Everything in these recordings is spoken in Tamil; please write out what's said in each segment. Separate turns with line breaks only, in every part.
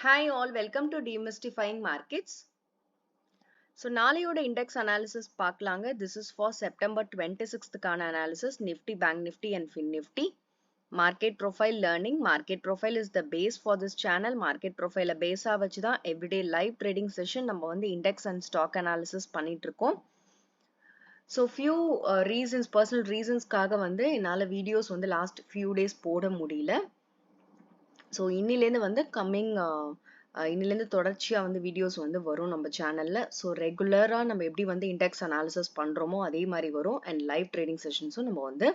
Hi all, welcome to Demystifying Markets. So நாளையோட index analysis பார்க்கலாங்க. This is for September 26th கான analysis, Nifty, Bank Nifty and Fin Nifty. Market profile learning. Market profile is the base for this channel. Market profile base வச்சு தான் everyday live trading session நம்ம வந்து index and stock analysis பண்ணிட்டு இருக்கோம். So few reasons, personal reasonsக்காக வந்து என்னால videos வந்து last few days போட முடியல. ஸோ இன்னிலேருந்து வந்து இன்னிலேருந்து தொடர்ச்சியாக வந்து வீடியோஸ் வந்து வரும் நம்ம சேனலில். ஸோ ரெகுலராக நம்ம எப்படி வந்து இண்டெக்ஸ் அனாலிசிஸ் பண்ணுறோமோ அதே மாதிரி வரும். அண்ட் லைவ் ட்ரேடிங் செஷன்ஸும் நம்ம வந்து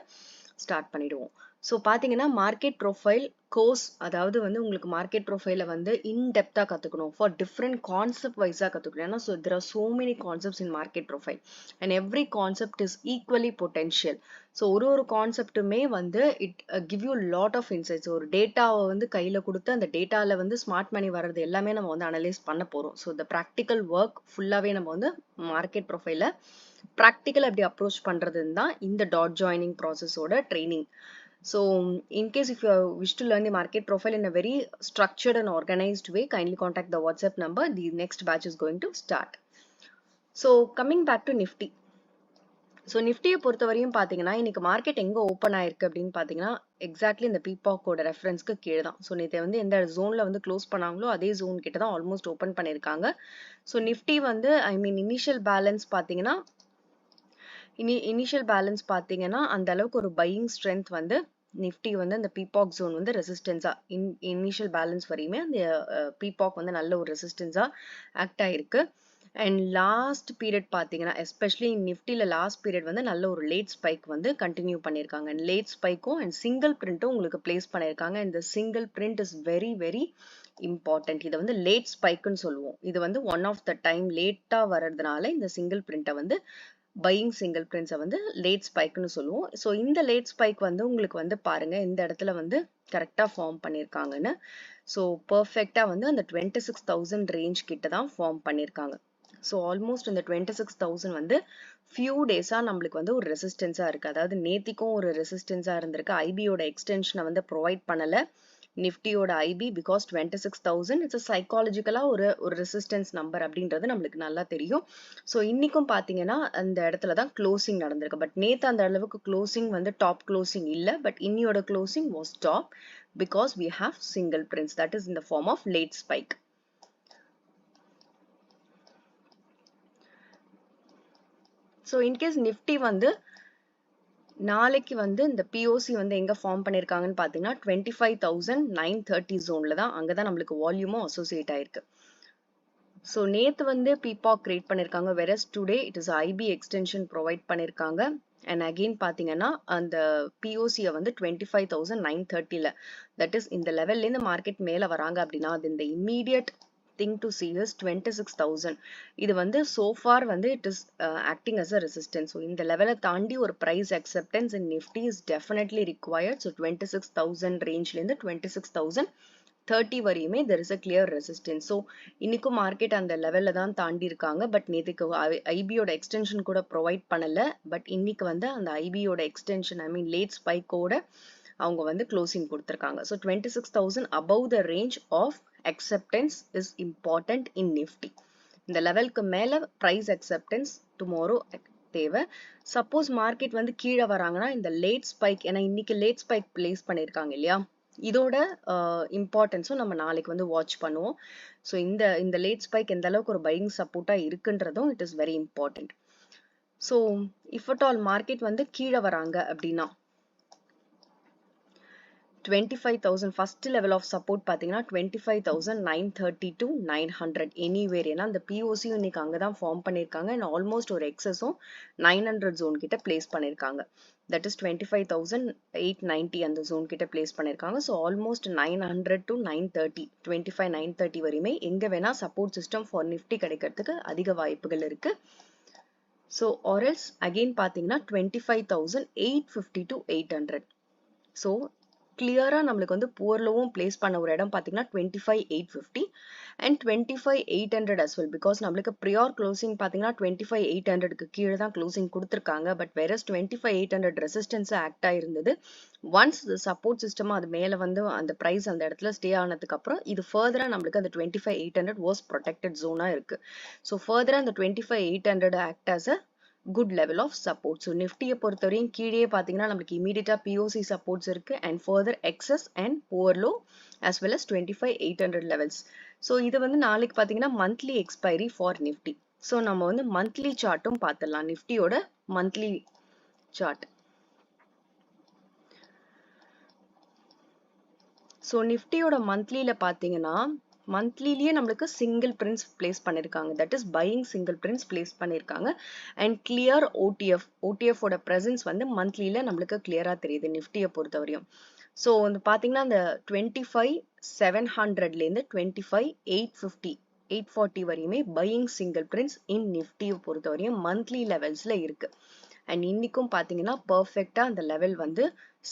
ஸ்டார்ட் பண்ணிடுவோம். ஸோ பார்த்தீங்கன்னா மார்க்கெட் ப்ரொஃபைல் கோர்ஸ், அதாவது வந்து உங்களுக்கு மார்க்கெட் ப்ரொஃபைலை வந்து இன்டெப்த்தாக கற்றுக்கணும். ஃபார் டிஃப்ரெண்ட் கான்செப்ட் வைஸாக கற்றுக்கணும். ஏன்னா so there are so many concepts in market profile and every concept is equally potential. So ஒரு கான்செப்ட்டுமே வந்து it give you lot of insights. ஒரு டேட்டாவை வந்து கையில் கொடுத்து அந்த டேட்டாவில் வந்து ஸ்மார்ட் மணி வர்றது எல்லாமே நம்ம வந்து அனலைஸ் பண்ண போகிறோம். ஸோ இந்த ப்ராக்டிக்கல் ஒர்க் ஃபுல்லாகவே நம்ம வந்து மார்க்கெட் ப்ரொஃபைலை ப்ராக்டிக்கல் எப்படி அப்ரோச் பண்ணுறதுன்னு தான் இந்த டாட் ஜாயினிங் ப்ராசஸோட training. So in case if you wish to learn the market profile in a very structured and organized way, kindly contact the WhatsApp number. The next batch is going to start. So coming back to Nifty. So நிஃப்டியை பொறுத்த வரையும் பார்த்தீங்கன்னா இன்னைக்கு மார்க்கெட் எங்கே ஓப்பன் ஆயிருக்கு அப்படின்னு பார்த்தீங்கன்னா எக்ஸாக்ட்லி இந்த பீபாக்கோட ரெஃபரன்ஸ்க்கு கீழே தான். ஸோ நேற்று வந்து எந்த ஜோனில் வந்து க்ளோஸ் பண்ணாங்களோ அதே ஜோன் கிட்ட தான் ஆல்மோஸ்ட் ஓப்பன் பண்ணியிருக்காங்க. ஸோ நிஃப்டி வந்து இனிஷியல் பேலன்ஸ் பார்த்தீங்கன்னா அந்த அளவுக்கு ஒரு பையிங் ஸ்ட்ரென்த் வந்து நிஃப்டி வந்து அந்த பீபாக் ஜோன் வந்து ரெசிஸ்டன்ஸா இனிஷியல் பேலன்ஸ் வரையுமே அந்த பீபாக் வந்து நல்ல ஒரு ரெசிஸ்டன்ஸா ஆக்ட் ஆயிருக்கு. அண்ட் லாஸ்ட் பீரியட் பார்த்தீங்கன்னா எஸ்பெஷலி நிஃப்டியில் லாஸ்ட் பீரியட் வந்து நல்ல ஒரு லேட் ஸ்பைக் வந்து கண்டினியூ பண்ணியிருக்காங்க. அண்ட் லேட் ஸ்பைக்கும் அண்ட் சிங்கிள் பிரிண்ட்டும் உங்களுக்கு பிளேஸ் பண்ணியிருக்காங்க. இந்த single print is very very important. இதை வந்து லேட் ஸ்பைக்குன்னு சொல்லுவோம். இது வந்து ஒன் ஆஃப் த டைம் லேட்டாக வர்றதுனால இந்த சிங்கிள் பிரிண்ட்டை வந்து பையிங் சிங்கிள் பிரிண்ட்ஸை வந்து லேட் ஸ்பைக்குன்னு சொல்லுவோம். ஸோ இந்த லேட் ஸ்பைக் வந்து உங்களுக்கு வந்து பாருங்க இந்த இடத்துல வந்து கரெக்டாக ஃபார்ம் பண்ணியிருக்காங்கன்னு. ஸோ பர்ஃபெக்டாக வந்து அந்த 26,000 ரேஞ்ச் கிட்ட தான் ஃபார்ம் பண்ணியிருக்காங்க. ஸோ ஆல்மோஸ்ட் இந்த 26,000 வந்து ஃபியூ டேஸாக நம்மளுக்கு வந்து ஒரு ரெசிஸ்டன்ஸாக இருக்குது. அதாவது நேத்திக்கும் ஒரு ரெசிஸ்டன்ஸாக இருந்திருக்கு. ஐபியோட எக்ஸ்டென்ஷனை வந்து ப்ரொவைட் பண்ணலை நிஃப்டியோட ஐபி, பிகாஸ் 26,000 இட்ஸ் சைக்காலஜிக்கலாக ஒரு ரெசிஸ்டன்ஸ் நம்பர் அப்படின்றது நம்மளுக்கு நல்லா தெரியும். ஸோ இன்னைக்கும் பார்த்தீங்கன்னா அந்த இடத்துல தான் க்ளோசிங் நடந்திருக்கு. பட் நேற்று அந்த அளவுக்கு க்ளோசிங் வந்து டாப் க்ளோசிங் இல்லை. பட் இன்னியோட closing was top because we have single prints, that is in the form of late spike. So in case Nifty வந்து நாளைக்கு வந்து இந்த பிஓசி வந்து எங்கே ஃபார்ம் பண்ணியிருக்காங்கன்னு பார்த்தீங்கன்னா 25,930 ஜோனில் தான். அங்கே தான் நம்மளுக்கு வால்யூமும் அசோசியேட் ஆயிருக்கு. ஸோ நேற்று வந்து பீபாக் கிரியேட் பண்ணியிருக்காங்க. Versus today it is IP extension provide பண்ணியிருக்காங்க. அண்ட் அகெயின் பார்த்தீங்கன்னா அந்த பிஓசியை வந்து 25,930ல, தட் இஸ் இந்த லெவல்லேருந்து மார்க்கெட் மேலே வராங்க அப்படின்னா அது இந்த immediate thing to see is 26,000. இது வந்து so far வந்து it is acting as a resistance. So இந்த லெவலை தாண்டி ஒரு price acceptance in Nifty is definitely required. So 26,000 ரேஞ்ச்லேருந்து 26,030 வரையுமே there is a clear resistance. So இன்னைக்கும் மார்க்கெட் அந்த லெவலில் தான் தாண்டி இருக்காங்க. பட் நேற்றுக்கு ஐபியோட எக்ஸ்டென்ஷன் கூட ப்ரொவைட் பண்ணலை. பட் இன்னைக்கு வந்து அந்த ஐபியோட எக்ஸ்டென்ஷன் லேட் ஸ்பைக்கோட அவங்க வந்து க்ளோசிங் கொடுத்துருக்காங்க. So 26,000 above the range of acceptance is important in Nifty. இந்த லெவலுக்கு மேல price acceptance tomorrow தேவை. சப்போஸ் மார்க்கெட் வந்து கீழே வராங்கன்னா இந்த லேட் ஸ்பைக், ஏன்னா இன்னைக்கு லேட் ஸ்பைக் பிளேஸ் பண்ணியிருக்காங்க இல்லையா, இதோட இம்பார்ட்டன்ஸும் நம்ம நாளைக்கு வந்து வாட்ச் பண்ணுவோம். ஸோ இந்த லேட் ஸ்பைக் எந்த அளவுக்கு ஒரு பையிங் சப்போர்ட்டாக இருக்குன்றதும் it is very important. So if at all market வந்து கீழே வராங்க அப்படின்னா 25,000 ஃபர்ஸ்ட் லெவல் ஆஃப் சப்போர்ட் பார்த்தீங்கன்னா 25,930 to 900 எனிவேர். ஏன்னா அந்த பிஓசியும் இன்னைக்கு அங்கே தான் ஃபார்ம் பண்ணியிருக்காங்க. அண்ட் ஆல்மோஸ்ட் ஒரு எக்ஸஸும் 900 ஜோன் கிட்ட பிளேஸ் பண்ணியிருக்காங்க. தட் இஸ் 25,890 அந்த ஜோன் கிட்ட பிளேஸ் பண்ணியிருக்காங்க. ஸோ ஆல்மோஸ்ட் 900 to 930, 25,930 வரையுமே எங்கே வேணா சப்போர்ட் சிஸ்டம் ஃபார் நிஃப்டி கிடைக்கிறதுக்கு அதிக வாய்ப்புகள் இருக்கு. ஸோ ஆர்எல்ஸ் அகெயின் பார்த்தீங்கன்னா 25,850 to 800. ஸோ கிளியரா நம்மளுக்கு வந்து புவர் லோவும் பிளேஸ் பண்ண ஒரு இடம் பார்த்தீங்கன்னா 25,850 and 25,800 as well, because நம்மளுக்கு prior closing பாத்தீங்கன்னா 25,800க்கு கீழே தான் closing கொடுத்திருக்காங்க. பட் whereas 25,800 ரெசிஸ்டன்ஸ் ஆக்ட் ஆயிருந்தது. ஒன்ஸ் சப்போர்ட் சிஸ்டம் அது மேல வந்து அந்த பிரைஸ் அந்த இடத்துல ஸ்டே ஆனதுக்கு அப்புறம் இது ஃபர்தரா நம்மளுக்கு அந்த 25,800 வாஸ் ப்ரொடெக்டட் ஜோனா இருக்கு. ஸோ ஃபர்தரா அந்த 25,800 act as a good level of support. So நிஃப்டியை பொறுத்தவரையும் கீழே பார்த்தீங்கன்னா நமக்கு இமீடியட்டா POC supports இருக்கு and further excess and poor low as well as 25,800 levels. So இது வந்து நாளைக்கு பார்த்தீங்கன்னா monthly expiry for Nifty. So நம்ம வந்து monthly chartடும் பார்த்துடலாம். நிஃப்டியோட monthly chart. So நிஃப்டியோட மந்த்லியில பார்த்தீங்கன்னா மந்த்லிலேயே நம்மளுக்கு சிங்கிள் பிரின்ஸ் பிளேஸ் பண்ணிருக்காங்க. That is buying single Prince place பண்ணிருக்காங்க அண்ட் கிளியர் ஓடிஎஃப் ஓட பிரசன்ஸ் வந்து மந்த்லியில நம்மளுக்கு கிளியரா தெரியுது நிஃப்டியை பொறுத்தவரையும். ஸோ வந்து பார்த்தீங்கன்னா அந்த 25,700 இருந்து 25,850 840 வரையுமே பையிங் சிங்கிள் பிரின்ஸ் இன் நிஃப்டியை பொறுத்தவரையும் மந்த்லி லெவல்ஸ்ல இருக்கு. அண்ட் இன்னைக்கும் பார்த்தீங்கன்னா பர்ஃபெக்டா அந்த லெவல் வந்து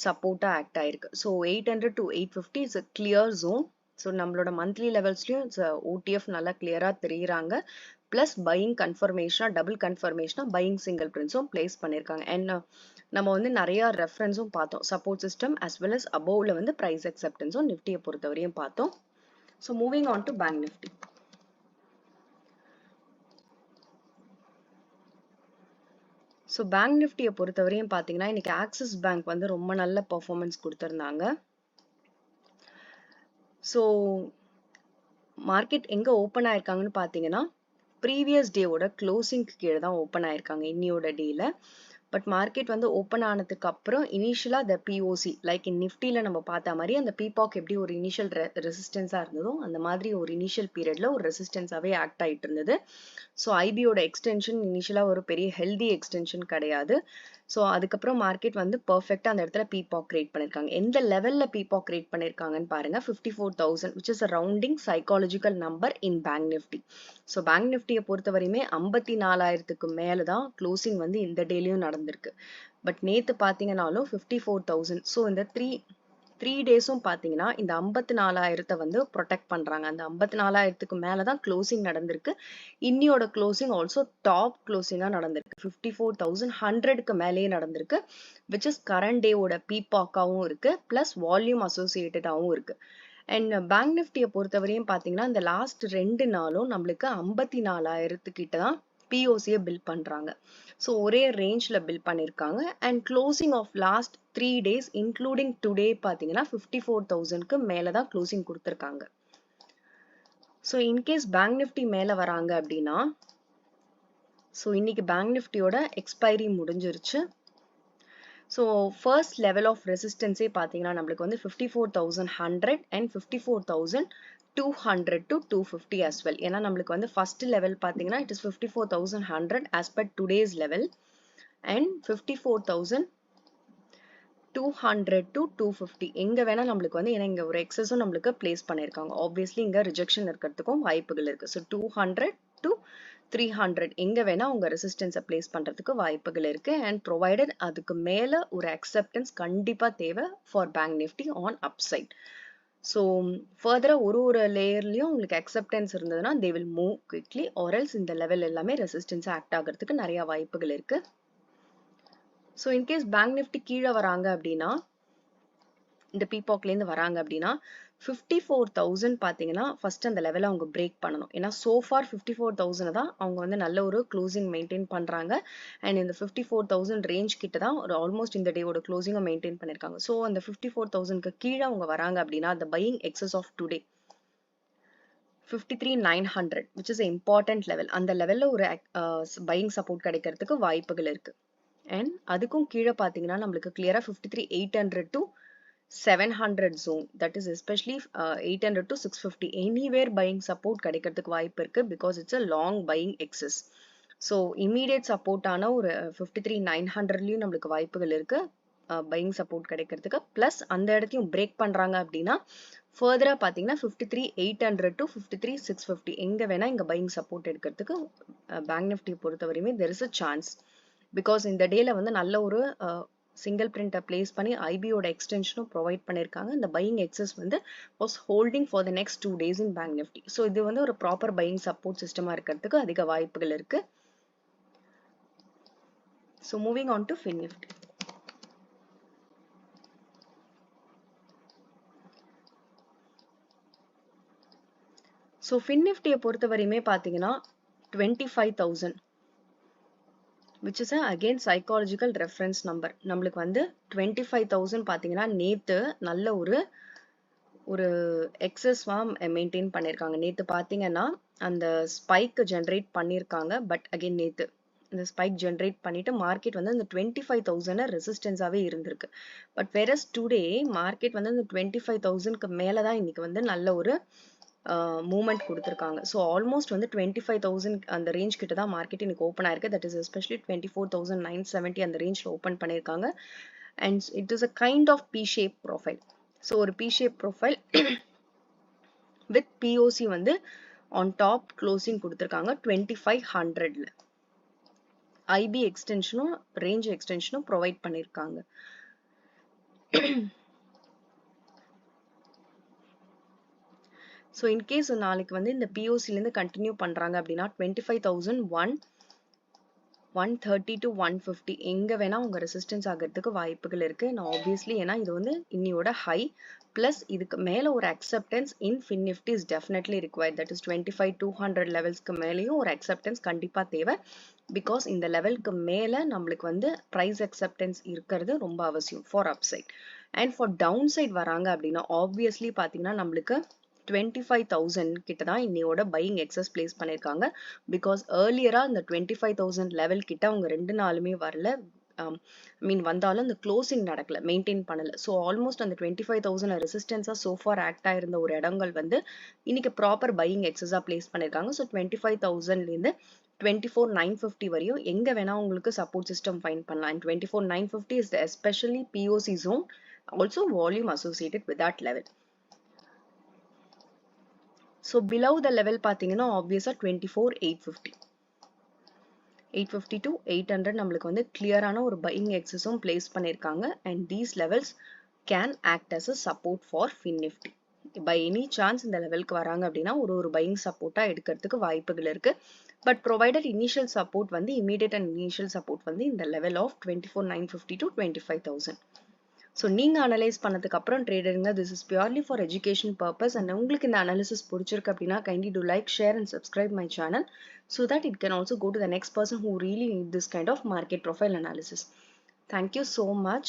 சப்போர்ட்டா ஆக்ட் ஆயிருக்கு. So 800 to 850 is a clear zone. So நம்மளோட மந்த்லி லெவல்ஸ்லயும் ஓடிஎஃப் நல்லா கிளியரா தெரியுறாங்க. பிளஸ் பையிங் கன்ஃபர்மேஷனா டபுள் கன்ஃபர்மேஷனா பையிங் சிங்கிள் பிரின்ஸும் பிளேஸ் பண்ணிருக்காங்க. அண்ட் நம்ம வந்து நிறைய ரெஃபரன்ஸும் பார்த்தோம். Support system as well as அபோவ்ல வந்து பிரைஸ் அக்செப்டன்ஸும் நிஃப்டியை பொறுத்தவரையும் பார்த்தோம். So moving on to bank Nifty. So bank நிஃப்டியை பொறுத்தவரையும் பார்த்தீங்கன்னா இன்னைக்கு ஆக்சிஸ் பேங்க் வந்து ரொம்ப நல்ல பெர்ஃபார்மன்ஸ் கொடுத்துருந்தாங்க. ஸோ மார்க்கெட் எங்கே ஓப்பன் ஆயிருக்காங்கன்னு பார்த்தீங்கன்னா ப்ரீவியஸ் டேவோட க்ளோசிங்க்கு கீழே தான் ஓப்பன் ஆயிருக்காங்க இன்னியோட டேல. பட் மார்க்கெட் வந்து ஓப்பன் ஆனதுக்கு அப்புறம் இனிஷியலாக த பிஓசி லைக் நிஃப்டியில் நம்ம பார்த்த மாதிரி அந்த பீபாக் எப்படி ஒரு இனிஷியல் ரெசிஸ்டன்ஸாக இருந்ததோ அந்த மாதிரி ஒரு இனிஷியல் பீரியட்ல ஒரு ரெசிஸ்டன்ஸாகவே ஆக்ட் ஆகிட்டு இருந்தது. ஸோ ஐபியோட எக்ஸ்டென்ஷன் இனிஷியலாக ஒரு பெரிய ஹெல்தி எக்ஸ்டென்ஷன் கிடையாது. ஸோ அதுக்கப்புறம் மார்க்கெட் வந்து பர்ஃபெக்டாக அந்த இடத்துல பீபாக் கிரியேட் பண்ணியிருக்காங்க. எந்த லெவலில் பீபாக் கிரியேட் பண்ணியிருக்காங்கன்னு பாருங்க 54,000 which is a rounding psychological number in bank nifty. So bank நிஃப்டியை பொறுத்தவரையுமே 54,000க்கு மேலே தான் க்ளோசிங் வந்து இந்த டேலையும் நடந்திருக்கு. பட் நேற்று பார்த்தீங்கன்னாலும் 54,000. ஸோ இந்த த்ரீ டேஸும் பார்த்தீங்கன்னா இந்த 54,000 வந்து ப்ரொடெக்ட் பண்றாங்க. அந்த 54,000க்கு மேலே தான் க்ளோசிங் நடந்திருக்கு. இன்னியோட க்ளோசிங் ஆல்சோ டாப் க்ளோசிங்காக நடந்திருக்கு. 54,100க்கு மேலேயே நடந்திருக்கு. விச் இஸ் கரண்ட் டேவோட பீபாக்காவும் இருக்கு பிளஸ் வால்யூம் அசோசியேட்டடாகவும் இருக்கு. அண்ட் பேங்க் நிஃப்டியை பொறுத்தவரையும் பார்த்தீங்கன்னா இந்த லாஸ்ட் 2 நாளும் நம்மளுக்கு 54,000 தான் பிஓசியை பில் பண்றாங்க. ஸோ ஒரே ரேஞ்ச்ல பில் பண்ணியிருக்காங்க. And closing of last 3 days including today பார்த்தீங்கன்னா 54,000க்கு மேலே தான் க்ளோசிங் கொடுத்துருக்காங்க. ஸோ இன்கேஸ் பேங்க் நிஃப்டி மேலே வராங்க அப்படின்னா ஸோ இன்னைக்கு பேங்க் நிஃப்டியோட எக்ஸ்பைரி முடிஞ்சிருச்சு. ஸோ ஃபர்ஸ்ட் லெவல் ஆஃப் ரெசிஸ்டன்ஸே பார்த்தீங்கன்னா நம்மளுக்கு வந்து 54,100 அண்ட் 54,200 to 250 as well. ஏன்னா நம்மளுக்கு வந்து ஃபர்ஸ்ட் லெவல் பார்த்தீங்கன்னா it is 54,100 as per today's level and 54,200 to 250 எங்க வேணா நம்மளுக்கு வந்து ஏன்னா இங்க ஒரு எக்ஸஸும் நம்மளுக்கு பிளேஸ் பண்ணியிருக்காங்க. ஆப்வியஸ்லி இங்க ரிஜெக்ஷன் இருக்கிறதுக்கும் வாய்ப்புகள் இருக்கு. ஸோ 200 to 300 எங்க வேணா உங்க ரெசிஸ்டன்ஸை பிளேஸ் பண்றதுக்கு வாய்ப்புகள் இருக்கு. அண்ட் ப்ரொவைடட் அதுக்கு மேல ஒரு அக்செப்டன்ஸ் கண்டிப்பா தேவை for bank Nifty on upside. So ஃபர்தரா ஒரு லேயர்லயும் உங்களுக்கு அக்செப்டன்ஸ் இருந்ததுன்னா they will move quickly or else இந்த லெவல் எல்லாமே ரெசிஸ்டன்ஸ் ஆக்ட் ஆகிறதுக்கு நிறைய வாய்ப்புகள் இருக்கு. ஸோ இன்கேஸ் பேங்க் நிஃப்டி கீழே வராங்க அப்படின்னா இந்த பீபாக்லேருந்து வராங்க அப்படின்னா 54,000 பார்த்தீங்கன்னா ஃபர்ஸ்ட் அந்த லெவலை அவங்க பிரேக் பண்ணணும். ஏன்னா சோஃபார் 54,000 தான் அவங்க வந்து நல்ல ஒரு க்ளோசிங் மெயின்டைன் பண்றாங்க. அண்ட் இந்த 54,000 ரேஞ்ச் கிட்ட தான் ஒரு ஆல்மோஸ்ட் இந்த டேவோட க்ளோசிங்கை மெயின்டைன் பண்ணிருக்காங்க. ஸோ அந்த 54,000க்கு கீழே அவங்க வராங்க அப்படின்னா அந்த buying excess of today 53,900 which is an important level. அந்த லெவல்ல ஒரு பையிங் சப்போர்ட் கிடைக்கிறதுக்கு வாய்ப்புகள் இருக்கு. அண்ட் அதுக்கும் கீழே பார்த்தீங்கன்னா நம்மளுக்கு கிளியரா 53,800 to 700 zone, that is especially 800 to 650 anywhere buying support கிடைக்கிறதுக்கு வாய்ப்பு இருக்கு because it's a long buying excess. So immediate support ஆன ஒரு 53,900லயும் நம்மளுக்கு வாய்ப்புகள் இருக்கு buying support கிடைக்கிறதுக்கு. plus அந்த இடத்தையும் break பண்றாங்க அப்படின்னா further பார்த்தீங்கன்னா 53,800 to 53,650 எங்க வேணா இங்க buying support எடுக்கிறதுக்கு பேங்க் நிஃப்டி பொறுத்தவரையுமே there is a chance because இந்த டேல வந்து நல்ல ஒரு சிங்கிள் பிரிண்டை பிளேஸ் பண்ணி ஐபியோட எக்ஸ்டென்ஷனும் ப்ரொவைட் பண்ணியிருக்காங்க. இந்த பையிங் எக்ஸஸ் வந்து was holding for the next 2 days in bank Nifty. So இது வந்து ஒரு ப்ராப்பர் பையிங் சப்போர்ட் சிஸ்டமாக இருக்கிறதுக்கு அதிக வாய்ப்புகள் இருக்கு. So moving on to fin Nifty. So fin நிஃப்டியை பொறுத்த வரையுமே பார்த்தீங்கன்னா 25,000 which is again psychological reference number. நம்மளுக்கு வந்து 25,000 பார்த்தீங்கன்னா நேத்து நல்ல ஒரு எக்ஸஸ்வா மெயின்டைன் பண்ணியிருக்காங்க. நேத்து பார்த்தீங்கன்னா அந்த ஸ்பைக் ஜென்ரேட் பண்ணியிருக்காங்க. பட் அகைன் நேத்து இந்த ஸ்பைக் ஜென்ரேட் பண்ணிட்டு மார்க்கெட் வந்து அந்த 25,000 ரெசிஸ்டன்ஸாவே இருந்திருக்கு. பட் வெரஸ் டுடே மார்க்கெட் வந்து அந்த 25,000க்கு மேல தான் இன்னைக்கு வந்து நல்ல ஒரு மூவ்மெண்ட் கொடுத்துருக்காங்க. ஸோ ஆல்மோஸ்ட் வந்து 25,000 அந்த ரேஞ்ச் கிட்ட தான் மார்க்கெட் இன்னைக்கு ஓப்பன் ஆயிருக்கு. தட் இஸ் எஸ்பெஷலி 24,970 அந்த ரேஞ்சில் ஓப்பன் பண்ணியிருக்காங்க. And it is a kind of P shape profile. So ஒரு P shape profile with POC வந்து ஆன் டாப் க்ளோசிங் கொடுத்துருக்காங்க 2500ல. ஐபி எக்ஸ்டென்ஷனும் ரேஞ்ச் எக்ஸ்டென்ஷனும் ப்ரொவைட் பண்ணியிருக்காங்க. ஸோ இன்கேஸ் நாளைக்கு வந்து இந்த பிஓசிலேருந்து கண்டினியூ பண்ணுறாங்க அப்படின்னா 25,130 to 150 எங்கே வேணால் உங்கள் ரெசிஸ்டன்ஸ் ஆகிறதுக்கு வாய்ப்புகள் இருக்குது. நான் ஆப்வியஸ்லி ஏன்னா இது வந்து இன்னியோட ஹை ப்ளஸ் இதுக்கு மேலே ஒரு acceptance in fin Nifty is definitely required. That is 25,200 லெவல்ஸ்க்கு மேலேயும் ஒரு அக்செப்டன்ஸ் கண்டிப்பாக தேவை. பிகாஸ் இந்த லெவலுக்கு மேலே நம்மளுக்கு வந்து ப்ரைஸ் அக்செப்டன்ஸ் இருக்கிறது ரொம்ப அவசியம் for upside. And for downside வராங்க அப்படின்னா ஆப்வியஸ்லி பார்த்தீங்கன்னா நம்மளுக்கு 25,000 கிட்ட தான் இன்னையோட பையிங் எக்ஸஸ் பிளேஸ் பண்ணியிருக்காங்க. பிகாஸ் ஏர்லியரா இந்த 25,000 லெவல் கிட்ட அவங்க 2 நாளுமே வரல. வந்தாலும் அந்த க்ளோசிங் நடக்கல, மெயின்டைன் பண்ணல. ஸோ ஆல்மோஸ்ட் அந்த 25,000 ரெசிஸ்டன்ஸா சோஃபார் ஆக்ட் ஆயிருந்த ஒரு இடங்கள் வந்து இன்னைக்கு ப்ராப்பர் பையிங் எக்ஸஸா பிளேஸ் பண்ணியிருக்காங்க. ஸோ 25,000லேருந்து 24,950 வரையும் எங்க வேணா உங்களுக்கு சப்போர்ட் சிஸ்டம் ஃபைண்ட் பண்ணலாம். And 24,950 is especially POC zone, also volume associated with that level. So below the level பார்த்தீங்கன்னா ஆப்வியஸாக 24,850 to 800 நம்மளுக்கு வந்து கிளியரான ஒரு பையிங் எக்ஸஸும் பிளேஸ் பண்ணியிருக்காங்க. And these levels can act as a support for fin nifty. By any chance இந்த லெவலுக்கு வராங்க அப்படின்னா ஒரு பையிங் சப்போர்ட்டாக எடுக்கிறதுக்கு வாய்ப்புகள் இருக்கு. பட் ப்ரொவைடட் இனிஷியல் சப்போர்ட் வந்து இமீடியட் அண்ட் இனிஷியல் சப்போர்ட் வந்து இந்த லெவல் ஆஃப் 24,950 to 25,000. ஸோ நீங்கள் அனலைஸ் பண்ணதுக்கு அப்புறம் ட்ரேட் எடுங்க. This is purely for education purpose. And உங்களுக்கு இந்த அனாலிசிஸ் பிடிச்சிருக்கு அப்படின்னா kindly to like, share and subscribe my channel so that it can also go to the next person who really need this kind of market profile analysis. Thank you so much.